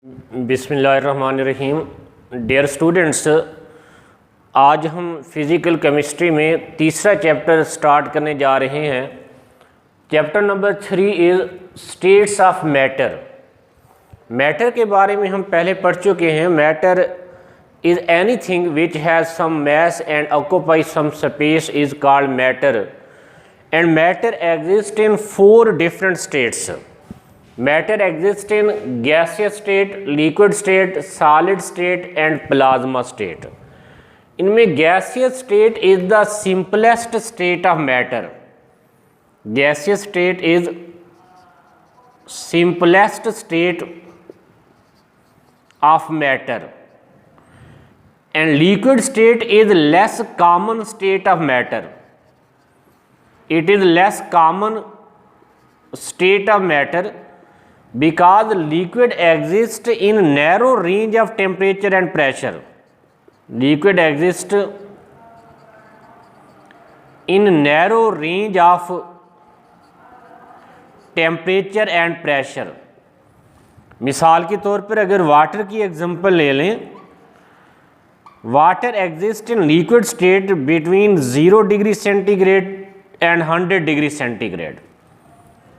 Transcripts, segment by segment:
बिस्मिल्लाहिर्रहमानिर्रहीम। Dear students, आज हम फिज़िकल केमिस्ट्री में तीसरा चैप्टर स्टार्ट करने जा रहे हैं। Chapter number 3 is states of matter. Matter के बारे में हम पहले पढ़ चुके हैं। Matter is anything which has some mass and occupy some space is called matter, and matter exist in 4 different states. Matter exists in gaseous state, liquid state, solid state and plasma state. इनमें gaseous state is the simplest state of matter. Gaseous state is simplest state of matter, and liquid state is less common state of matter. It is less common state of matter because liquid exists in narrow range of temperature and pressure. Liquid exists in narrow range of temperature and pressure. मिसाल के तौर पर अगर water की example ले लें, water exist in liquid state between 0 degree centigrade and 100 degree centigrade.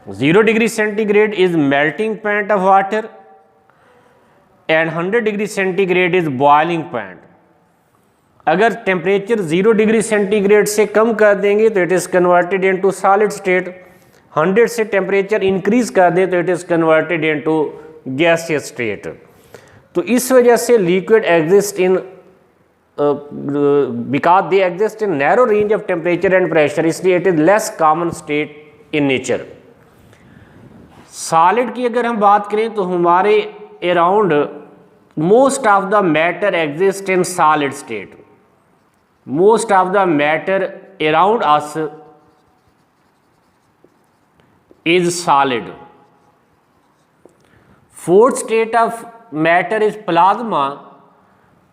0 degree centigrade is melting point of water and 100 degree centigrade is boiling point. अगर temperature 0 degree centigrade से कम कर देंगे तो it is converted into solid state. 100 से temperature increase कर दें तो it is converted into gaseous state. तो इस वजह से liquid exist in because they exist in narrow range of temperature and pressure, इसलिए it is less common state in nature. Solid की अगर हम बात करें तो हमारे around most of the matter exist in solid state. Most of the matter around us is solid. Fourth state of matter is plasma.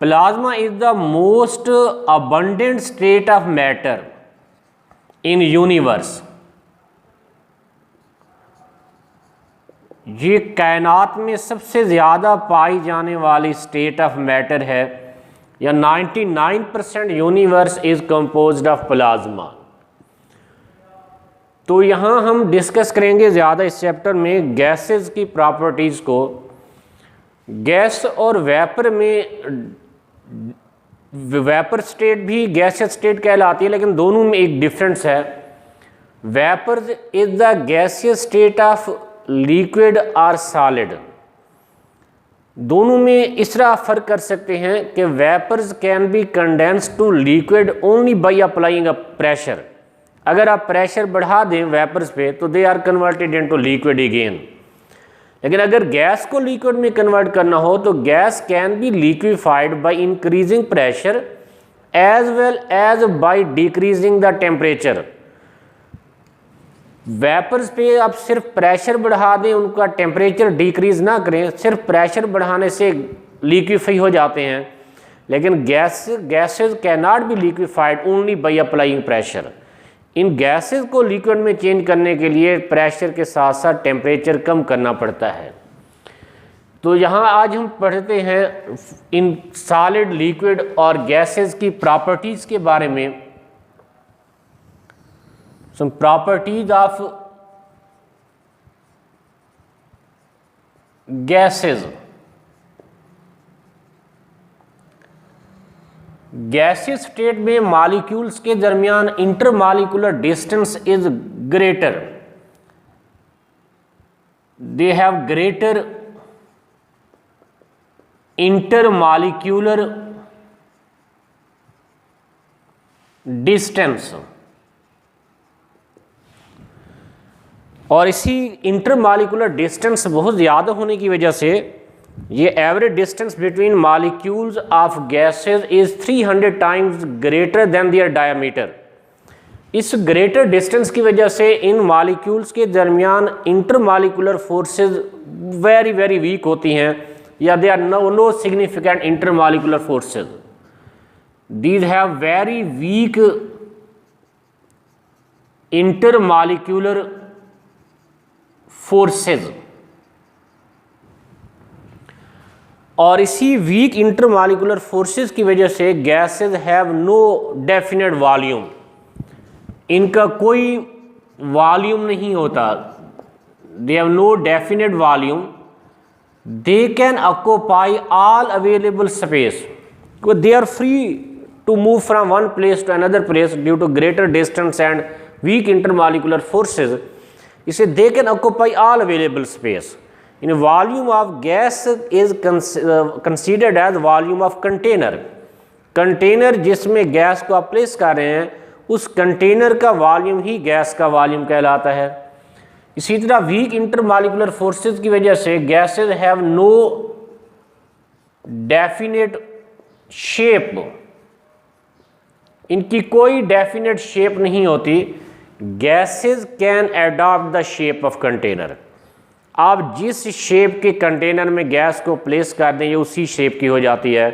Plasma is the most abundant state of matter in universe. ये कायनात में सबसे ज़्यादा पाई जाने वाली state of matter है, या 99% universe is composed of plasma. तो यहाँ हम डिस्कस करेंगे ज़्यादा इस चैप्टर में गैसेस की प्रॉपर्टीज़ को। गैस और वेपर में वेपर स्टेट भी गैसियस स्टेट कहलाती है, लेकिन दोनों में एक डिफरेंस है। Vapour is the gaseous state of liquid और सॉलिड। दोनों में इस तरह फ़र्क कर सकते हैं कि vapours can be condensed to liquid only by applying a pressure. अगर आप प्रेशर बढ़ा दें वेपर्स पे तो they are converted into liquid again. लेकिन अगर गैस को लिक्विड में कन्वर्ट करना हो तो gas can be liquefied by increasing pressure as well as by decreasing the temperature. Vapours पे आप सिर्फ प्रेशर बढ़ा दें, उनका टेम्परेचर डिक्रीज ना करें, सिर्फ प्रेशर बढ़ाने से लिक्विफाई हो जाते हैं। लेकिन gases can not be liquefied only by applying pressure. In gases को लिक्विड में चेंज करने के लिए प्रेशर के साथ साथ टेम्परेचर कम करना पड़ता है। तो यहाँ आज हम पढ़ते हैं इन सॉलिड, लिक्विड और गैसेस की प्रॉपर्टीज़ के बारे में। Some properties of gases. Gaseous state में मॉलिक्यूल्स के दरमियान intermolecular distance is greater. They have greater intermolecular distance. और इसी इंटरमॉलिक्यूलर डिस्टेंस बहुत ज़्यादा होने की वजह से ये average distance between molecules of gases is 300 times greater than their diameter. इस ग्रेटर डिस्टेंस की वजह से इन मॉलिक्यूल्स के दरमियान intermolecular forces very very weak होती हैं, या they are no significant intermolecular forces. These have very weak intermolecular forces. और इसी वीक इंटरमॉलिक्यूलर फोर्सेस की वजह से gases have no definite volume, इनका कोई वॉल्यूम नहीं होता, they have no definite volume, they can occupy all available space, they are free to move from one place to another place due to greater distance and weak intermolecular forces, इसे they can occupy all available space. In volume of gas is considered as volume of container, container जिसमें gas को आप place कर रहे हैं उस container का volume ही गैस का वॉल्यूम कहलाता है। इसी तरह वीक इंटरमॉलिक्यूलर फोर्सेस की वजह से gases have no definite shape, इनकी कोई डेफिनेट शेप नहीं होती। Gases can adopt the shape of container, आप जिस शेप के कंटेनर में गैस को प्लेस कर दें ये उसी शेप की हो जाती है।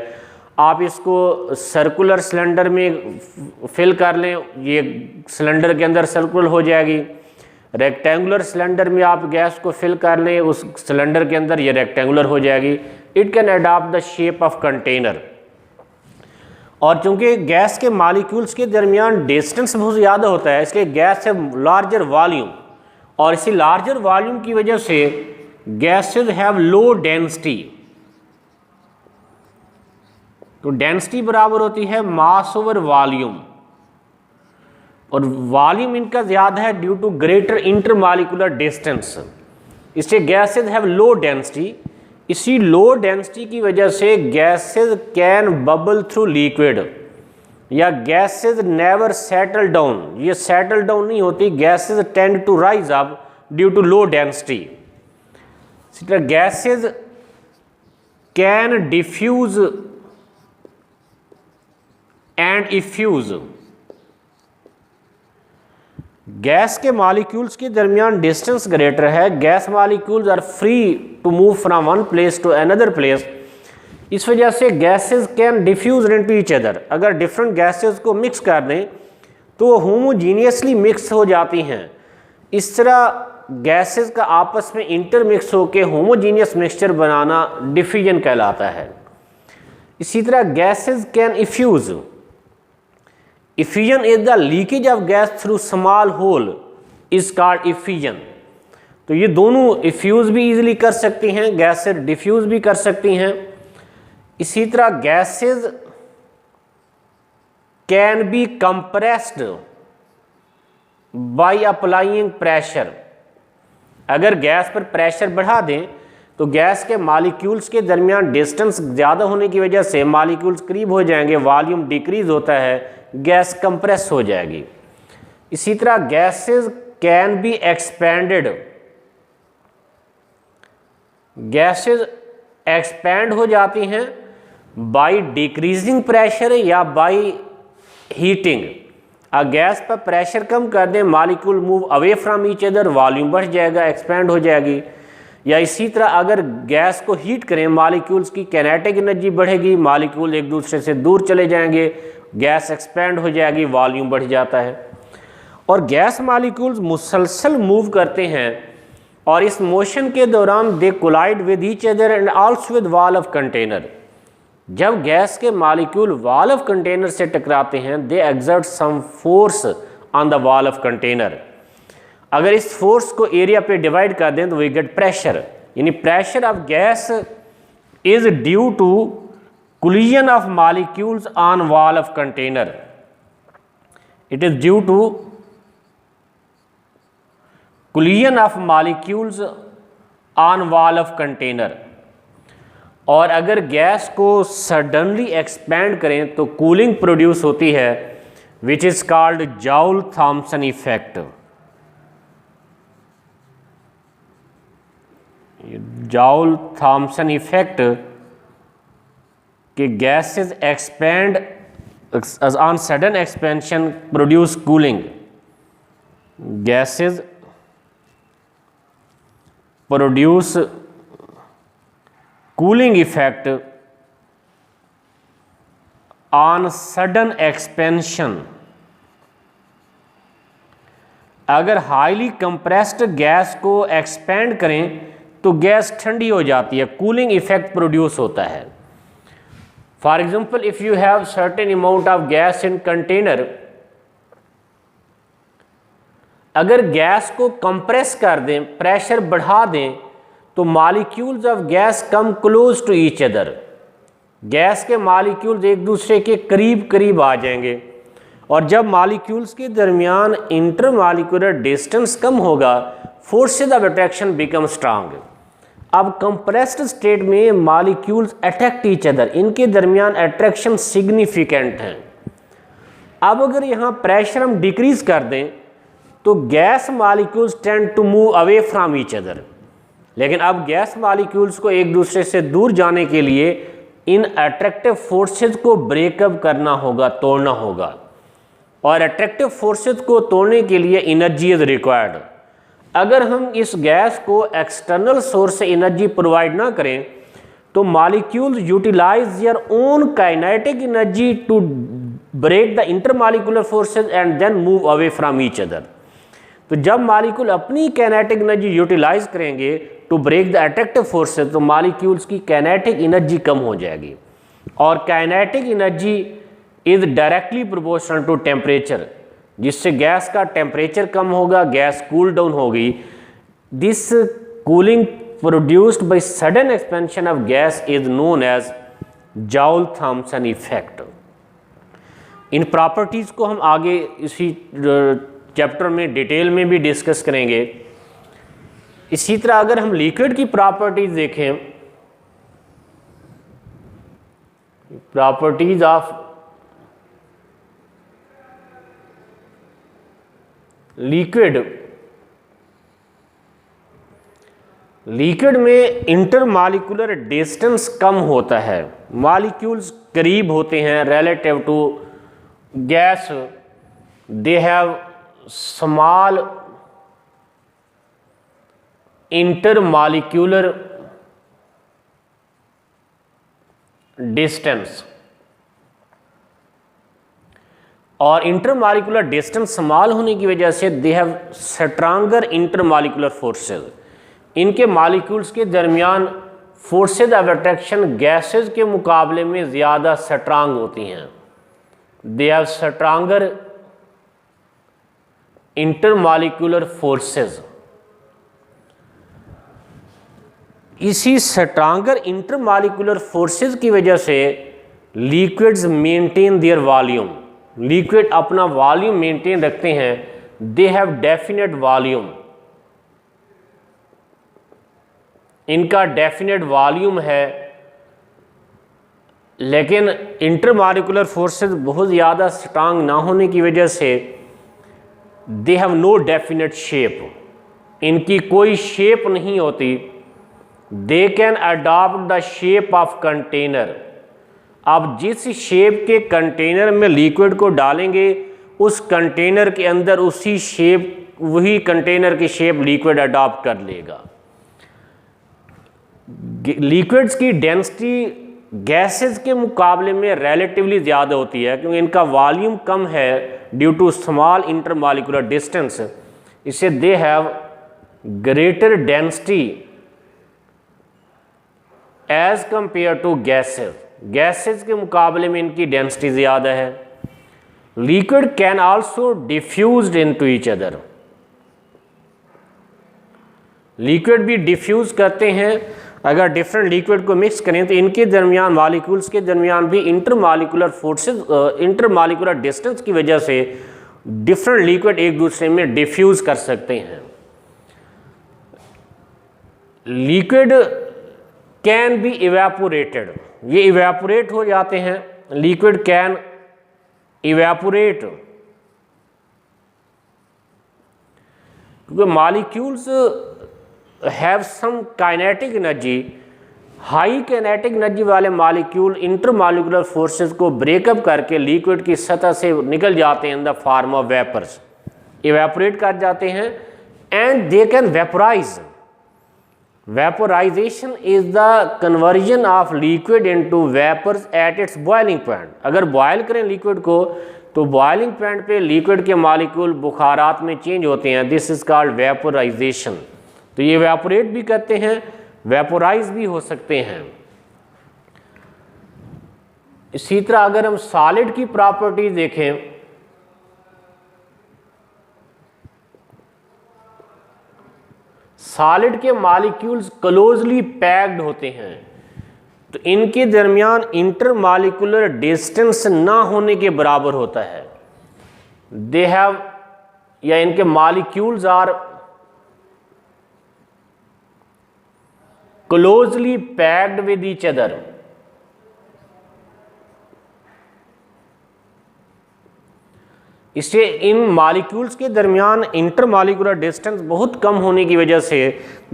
आप इसको सर्कुलर सिलेंडर में फिल कर लें, ये सिलेंडर के अंदर सर्कुलर हो जाएगी। रेक्टेंगुलर सिलेंडर में आप गैस को फिल कर लें, उस सिलेंडर के अंदर ये रेक्टेंगुलर हो जाएगी। It can adopt the shape of container. और चूंकि गैस के मॉलिक्यूल्स के दरमियान डिस्टेंस बहुत ज़्यादा होता है, इसलिए गैस है लार्जर वॉल्यूम, और इसी लार्जर वॉल्यूम की वजह से गैसेज हैव लो डेंसिटी। तो डेंसिटी बराबर होती है मास ओवर वॉल्यूम, और वॉल्यूम इनका ज़्यादा है due to greater intermolecular distance, इससे गैसेज हैव लो डेंसिटी। इसी लो डेंसिटी की वजह से gases can bubble through liquid, या गैसेज नेवर सेटल डाउन, ये सेटल डाउन नहीं होती, gases tend to rise up due to low density. इसी तरह gases can diffuse and effuse, gas के मॉलिक्यूल्स के दरमियान डिस्टेंस ग्रेटर है, gas molecules are free to move from one place to another place, इस वजह से gases can diffuse into each other. अगर डिफरेंट गैसेज को मिक्स कर दें तो होमोजीनियसली मिक्स हो जाती हैं। इस तरह गैसेज का आपस में इंटरमिक्स होकर होमोजीनियस मिक्सचर बनाना डिफ्यूजन कहलाता है। इसी तरह gases can effuse, effusion is the leakage of gas through small hole is called effusion. तो ये दोनों इफ्यूज भी इजीली कर सकती हैं, गैसेज डिफ्यूज भी कर सकती हैं। इसी तरह gases can be compressed by applying pressure, अगर गैस पर प्रेशर बढ़ा दें तो गैस के मॉलिक्यूल्स के दरमियान डिस्टेंस ज़्यादा होने की वजह से मॉलिक्यूल्स करीब हो जाएंगे, वॉल्यूम डिक्रीज होता है, गैस कंप्रेस हो जाएगी। इसी तरह gases can be expanded, gases expand हो जाती हैं बाय डिक्रीजिंग प्रेशर या बाय हीटिंग। गैस पर प्रेशर कम कर दें, molecule move away from each other, volume बढ़ जाएगा, एक्सपेंड हो जाएगी। या इसी तरह अगर गैस को हीट करें, मॉलिक्यूल्स की काइनेटिक एनर्जी बढ़ेगी, मॉलिक्यूल एक दूसरे से दूर चले जाएंगे, गैस एक्सपेंड हो जाएगी, वॉल्यूम बढ़ जाता है। और गैस मॉलिक्यूल्स मुसलसल मूव करते हैं और इस मोशन के दौरान they collide with each other and also with wall of container. जब गैस के मॉलिक्यूल वॉल ऑफ कंटेनर से टकराते हैं they exert some force on the wall of container. अगर इस फोर्स को एरिया पे डिवाइड कर दें तो वी गेट प्रेशर, यानी pressure of gas is due to collision of molecules on wall of container. It is due to collision of molecules on wall of container. और अगर गैस को सडनली एक्सपैंड करें तो कूलिंग प्रोड्यूस होती है which is called Joule Thomson effect. Joule Thomson effect कि gases expand on sudden expansion produce cooling, gases produce cooling effect on sudden expansion. अगर हाईली कंप्रेस्ड गैस को एक्सपेंड करें तो gas ठंडी हो जाती है, कूलिंग इफेक्ट प्रोड्यूस होता है। For example if you have certain amount of gas in container, अगर गैस को कंप्रेस कर दें, प्रेशर बढ़ा दें, तो molecules of gas come close to each other, गैस के मॉलिक्यूल्स एक दूसरे के करीब करीब आ जाएंगे, और जब मॉलिक्यूल्स के दरमियान इंटरमॉलिक्यूलर डिस्टेंस कम होगा, forces of attraction become strong. अब कंप्रेस्ड स्टेट में मॉलिक्यूल्स अट्रैक्ट ईच अदर, इनके दरमियान अट्रैक्शन सिग्निफिकेंट हैं। अब अगर यहाँ प्रेशर हम डिक्रीज कर दें तो gas molecules tend to move away from each other, लेकिन अब गैस मॉलिक्यूल्स को एक दूसरे से दूर जाने के लिए इन अट्रैक्टिव फोर्सेस को ब्रेकअप करना होगा, तोड़ना होगा, और अट्रैक्टिव फोर्सेस को तोड़ने के लिए एनर्जी इज रिक्वायर्ड। अगर हम इस गैस को एक्सटर्नल सोर्स से एनर्जी प्रोवाइड ना करें तो molecules utilise their own kinetic energy to break the intermolecular forces and then move away from each other. तो जब मॉलिक्यूल अपनी काइनेटिक एनर्जी यूटिलाइज करेंगे to break the attractive forces, तो molecules की काइनेटिक एनर्जी कम हो जाएगी, और kinetic energy is directly proportional to temperature, जिससे गैस का टेम्परेचर कम होगा, गैस कूल डाउन होगी। This cooling produced by sudden expansion of gas is known as Joule Thomson effect. इन प्रॉपर्टीज़ को हम आगे इसी चैप्टर में डिटेल में भी डिस्कस करेंगे। इसी तरह अगर हम लिक्विड की प्रॉपर्टीज देखें, प्रॉपर्टीज ऑफ लिक्विड, लिक्विड में इंटरमॉलिक्यूलर डिस्टेंस कम होता है, मॉलिक्यूल्स करीब होते हैं relative to gas, they have small intermolecular distance, और इंटरमॉलिक्यूलर डिस्टेंस स्मॉल होने की वजह से they have stronger intermolecular forces, इनके मॉलिक्यूल्स के दरमियान फोर्सेस ऑफ अट्रैक्शन गैसेस के मुकाबले में ज़्यादा स्ट्रांग होती हैं। दे हैव स्ट्रांगर इंटरमॉलिक्यूलर फोर्सेस। इसी स्ट्रांगर इंटरमॉलिक्यूलर फोर्सेस की वजह से liquids maintain their volume, liquid अपना वॉल्यूम मेंटेन रखते हैं, दे हैव डेफिनेट वॉल्यूम, इनका डेफिनेट वॉल्यूम है, लेकिन इंटरमॉलिक्यूलर फोर्सेस बहुत ज़्यादा स्ट्रांग ना होने की वजह से they have no definite shape, इनकी कोई शेप नहीं होती। They can adopt the shape of container, आप जिस शेप के कंटेनर में लिक्विड को डालेंगे उस कंटेनर के अंदर उसी शेप, वही कंटेनर की शेप लिक्विड अडॉप्ट कर लेगा। लिक्विड्स की डेंसिटी गैसेस के मुकाबले में रिलेटिवली ज़्यादा होती है, क्योंकि इनका वॉल्यूम कम है due to small intermolecular distance, इससे they have greater density as compare to gases, gases के मुकाबले में इनकी डेंसिटी ज़्यादा है। Liquid can also diffused into each other, liquid भी डिफ्यूज करते हैं, अगर डिफरेंट लिक्विड को मिक्स करें तो इनके दरमियान मॉलिक्यूल्स के दरमियान भी इंटरमॉलिक्यूलर फोर्सेस, इंटरमॉलिक्यूलर डिस्टेंस की वजह से डिफरेंट लिक्विड एक दूसरे में डिफ्यूज कर सकते हैं। लिक्विड कैन बी इवेपोरेटेड, ये इवेपोरेट हो जाते हैं, लिक्विड कैन इवेपोरेट, क्योंकि molecules have some kinetic energy, high kinetic energy वाले मॉलिक्यूल इंटरमॉलिक्यूलर फोर्सेस को ब्रेकअप करके लिक्विड की सतह से निकल जाते हैं in the form of vapours, evaporate कर जाते हैं, and they can vaporise. Vaporisation is the conversion of liquid into vapours at its boiling point. अगर बॉयल करें लिक्विड को तो बॉइलिंग पॉइंट पे लिक्विड के मॉलिक्यूल बुखारात में चेंज होते हैं, दिस इज कॉल्ड वेपोराइजेशन। तो ये वेपोरेट भी करते हैं, वेपोराइज भी हो सकते हैं। इसी तरह अगर हम सॉलिड की प्रॉपर्टीज देखें, सॉलिड के मॉलिक्यूल्स क्लोजली पैक्ड होते हैं, तो इनके दरमियान इंटरमॉलिक्यूलर डिस्टेंस ना होने के बराबर होता है। दे हैव, या इनके molecules are closely packed with each other. इससे इन मॉलिक्यूल्स के दरमियान इंटरमॉलिक्यूलर डिस्टेंस बहुत कम होने की वजह से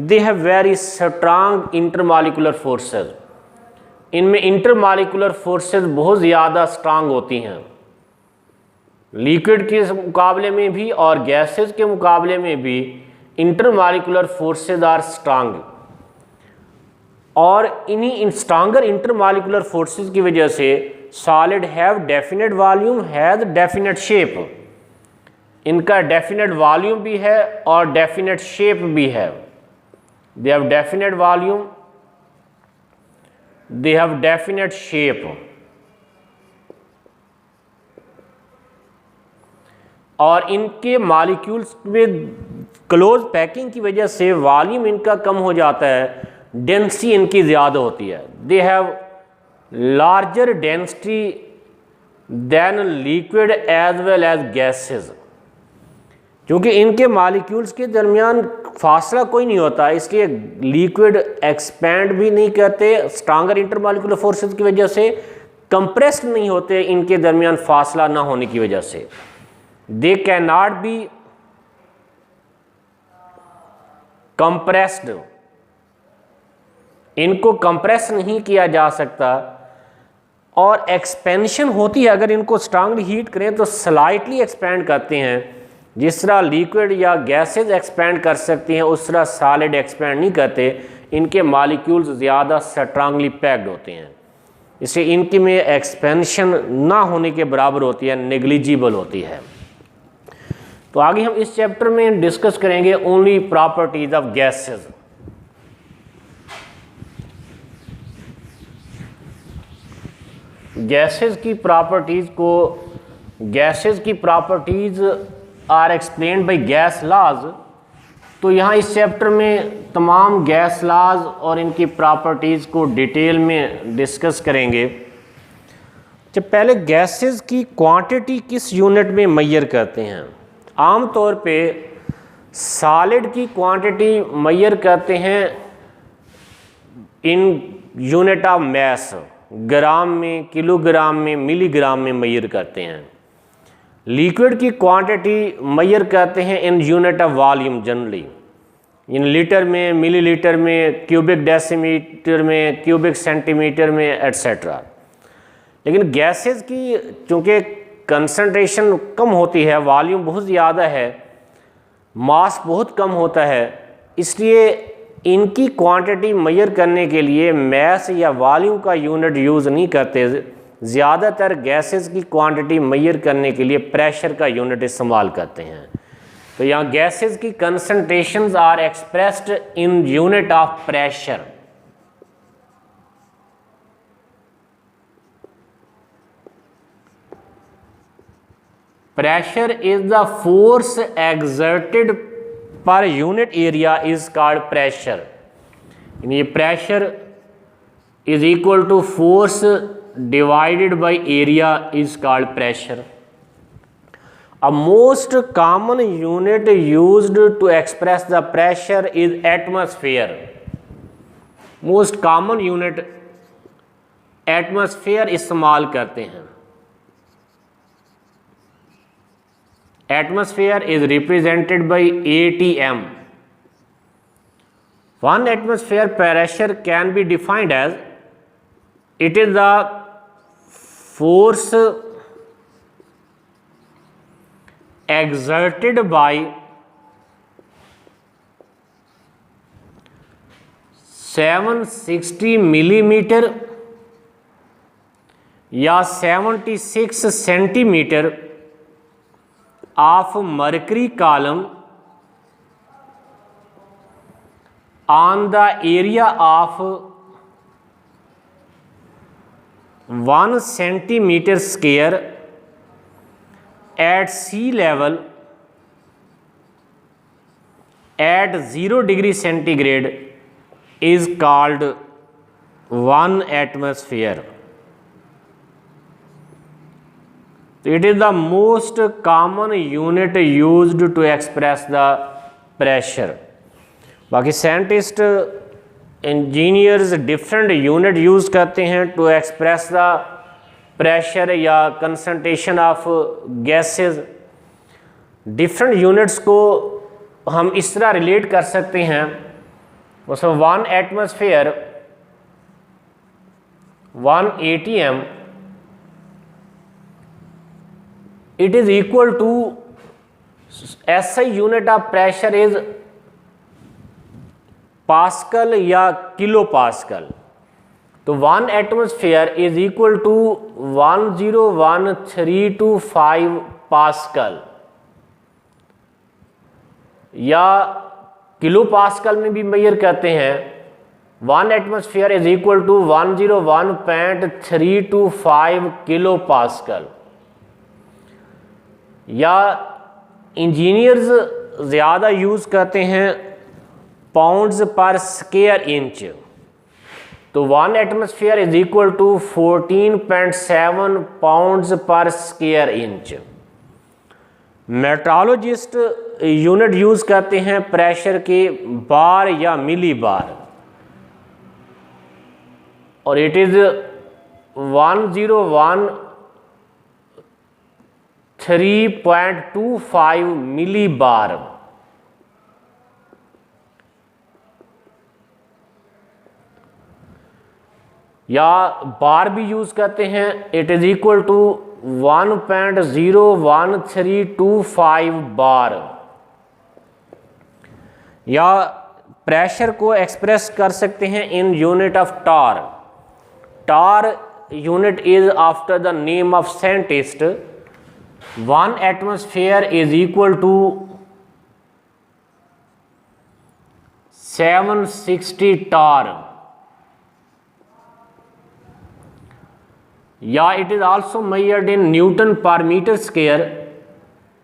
they have very strong intermolecular forces. इनमें इंटरमॉलिक्यूलर फोर्सेस बहुत ज़्यादा स्ट्रांग होती हैं, लिक्विड के मुकाबले में भी और गैसेस के मुकाबले में भी इंटरमॉलिक्यूलर फोर्सेस आर स्ट्रांग। और इन्हीं स्ट्रांगर इंटरमॉलिक्यूलर फोर्सेस की वजह से solid have definite volume, has definite shape. इनका डेफिनेट वॉल्यूम भी है और डेफिनेट शेप भी है। They have definite volume, they have definite shape. और इनके मॉलिक्यूल्स में क्लोज पैकिंग की वजह से वॉल्यूम इनका कम हो जाता है, डेंसिटी इनकी ज़्यादा होती है। They have larger density than liquid as well as gases. क्योंकि इनके मॉलिक्यूल्स के दरमियान फासला कोई नहीं होता, इसलिए लिक्विड एक्सपैंड भी नहीं करते, स्ट्रांगर इंटरमॉलिक्यूलर फोर्सेस की वजह से कंप्रेस्ड नहीं होते, इनके दरमियान फासला ना होने की वजह से। They can not be compressed, इनको कंप्रेस नहीं किया जा सकता। और एक्सपेंशन होती है, अगर इनको स्ट्रांगली हीट करें तो स्लाइटली एक्सपैंड करते हैं। जिस तरह लिक्विड या गैसेस एक्सपैंड कर सकती हैं उस तरह सॉलिड एक्सपैंड नहीं करते, इनके मॉलिक्यूल्स ज़्यादा स्ट्रांगली पैक्ड होते हैं, इससे इनकी में एक्सपेंशन ना होने के बराबर होती है, नेग्लिजिबल होती है। तो आगे हम इस चैप्टर में डिस्कस करेंगे only properties of gases. Gases की properties are explained by gas laws. तो यहाँ इस चैप्टर में तमाम गैस लॉज और इनकी प्रॉपर्टीज़ को डिटेल में डिस्कस करेंगे। जब पहले गैसेस की क्वांटिटी किस यूनिट में मेजर करते हैं? आम तौर पे सॉलिड की क्वांटिटी मेजर करते हैं इन यूनिट ऑफ मैस, ग्राम में, किलोग्राम में, मिलीग्राम में मेजर करते हैं। लिक्विड की क्वांटिटी मेजर करते हैं in unit of volume, generally in litre में, मिलीलीटर में, क्यूबिक डेसीमीटर में, क्यूबिक सेंटीमीटर में, एट्सेट्रा। लेकिन गैसेस की चूँकि कंसंट्रेशन कम होती है, वॉल्यूम बहुत ज़्यादा है, मास बहुत कम होता है, इसलिए इनकी क्वांटिटी मेजर करने के लिए मैस या वॉल्यूम का यूनिट यूज़ नहीं करते। ज़्यादातर गैसेस की क्वांटिटी मेजर करने के लिए प्रेशर का यूनिट इस्तेमाल करते हैं। तो यहाँ गैसेस की concentrations are expressed in unit of pressure. Pressure is the force exerted per unit area is called pressure. ये pressure is equal to force divided by area is called pressure. A most common unit used to express the pressure is atmosphere. Most common unit atmosphere इस्तेमाल करते हैं। Atmosphere is represented by ATM. One atmosphere pressure can be defined as it is the force exerted by 760 millimeter या 76 centimetre of mercury column on the area of 1 centimeter square at sea level at 0 degree centigrade is called 1 atmosphere. It is the most common unit used to express the pressure. बाकी scientist engineers different unit use करते हैं to express the pressure या concentration of gases. Different units को हम इस तरह relate कर सकते हैं, उसमें 1 atmosphere 1 ATM it is equal to SI unit of pressure is pascal या किलो पास्कल। तो 1 atmosphere is equal to 101,325 pascal, या किलो पास्कल में भी मेजर करते हैं। 1 atmosphere is equal to 101.325 kilopascal, या इंजीनियर्स ज़्यादा यूज़ करते हैं पाउंड्स पर स्क्वायर इंच। तो 1 atmosphere is equal to 14.7 pounds per square inch. Metrologist unit use करते हैं प्रेशर के बार या मिली बार, और इट इज़ 101.325 मिली बार। या बार भी यूज़ करते हैं, it is equal to 1.01325 bar. या प्रेशर को एक्सप्रेस कर सकते हैं in unit of torr. Torr unit is after the name of scientist. 1 atmosphere is equal to 760 torr. या it is also measured in newton per metre square.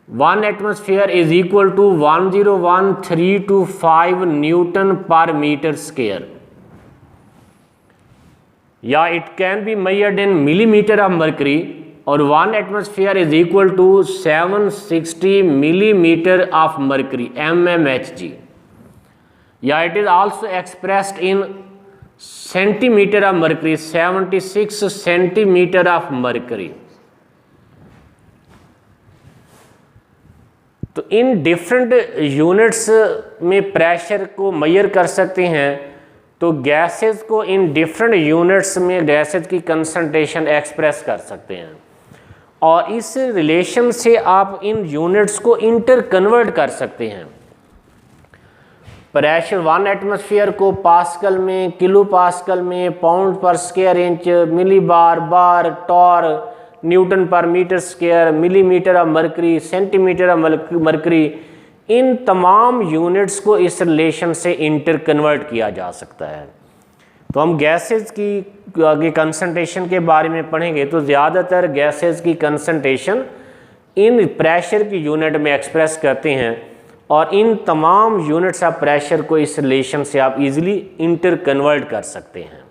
1 atmosphere is equal to 101,325 newton per metre square. या it can be measured in millimetre of mercury, और 1 atmosphere is equal to 760 millimetre of mercury mmHg। या it is also expressed in centimetre of mercury 76 centimetre of mercury. तो इन different units में pressure को measure कर सकते हैं। तो गैसेस को इन डिफरेंट यूनिट्स में गैसेस की कंसंट्रेशन एक्सप्रेस कर सकते हैं, और इस रिलेशन से आप इन यूनिट्स को इंटर कन्वर्ट कर सकते हैं। प्रेशर 1 एटमॉस्फेयर को पास्कल में, किलो पास्कल में, pound per square inch, milli bar, bar, torr, newton per metre square, millimetre of mercury, centimetre of mercury, इन तमाम यूनिट्स को इस रिलेशन से इंटर कन्वर्ट किया जा सकता है। तो हम गैसेस की आगे कंसंट्रेशन के बारे में पढ़ेंगे, तो ज़्यादातर गैसेस की कंसंट्रेशन इन प्रेशर की यूनिट में एक्सप्रेस करते हैं, और इन तमाम यूनिट्स ऑफ प्रेशर को इस रिलेशन से आप इजीली इंटर कन्वर्ट कर सकते हैं।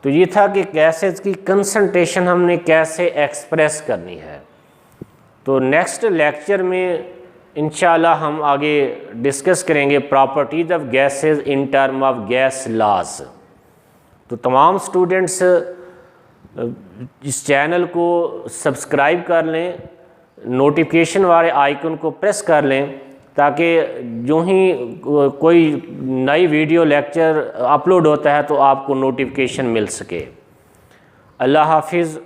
तो ये था कि गैसेस की कंसंट्रेशन हमने कैसे एक्सप्रेस करनी है। तो नेक्स्ट लेक्चर में इंशाल्लाह हम आगे डिस्कस करेंगे properties of gases in term of gas laws. तो तमाम स्टूडेंट्स इस चैनल को सब्सक्राइब कर लें, नोटिफिकेशन वाले आइकन को प्रेस कर लें, ताकि जो ही कोई नई वीडियो लेक्चर अपलोड होता है तो आपको नोटिफिकेशन मिल सके। अल्लाह हाफिज़।